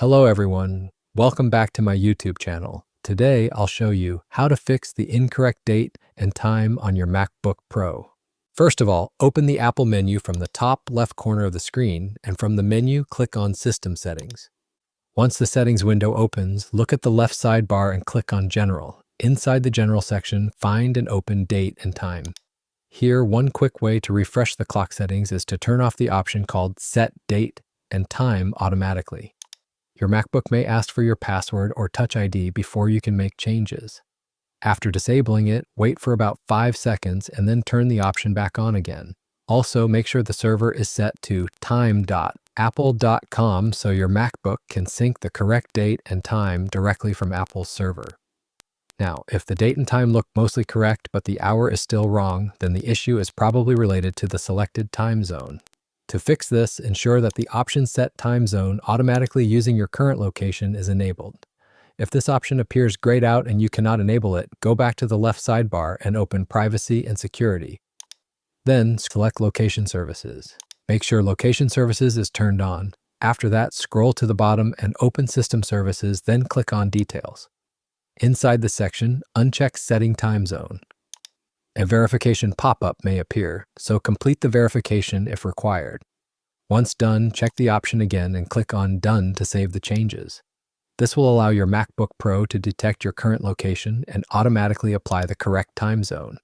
Hello everyone, welcome back to my YouTube channel. Today I'll show you how to fix the incorrect date and time on your MacBook Pro. First of all, open the Apple menu from the top left corner of the screen, and from the menu click on System Settings. Once the settings window opens, look at the left sidebar and click on General. Inside the General section, find and open Date and Time. Here, one quick way to refresh the clock settings is to turn off the option called Set Date and Time automatically. Your MacBook may ask for your password or Touch ID before you can make changes. After disabling it, wait for about 5 seconds and then turn the option back on again. Also, make sure the server is set to time.apple.com so your MacBook can sync the correct date and time directly from Apple's server. Now, if the date and time look mostly correct but the hour is still wrong, then the issue is probably related to the selected time zone. To fix this, ensure that the option Set Time Zone automatically using your current location is enabled. If this option appears grayed out and you cannot enable it, go back to the left sidebar and open Privacy and Security. Then select Location Services. Make sure Location Services is turned on. After that, scroll to the bottom and open System Services, then click on Details. Inside the section, uncheck Setting Time Zone. A verification pop-up may appear, so complete the verification if required. Once done, check the option again and click on Done to save the changes. This will allow your MacBook Pro to detect your current location and automatically apply the correct time zone.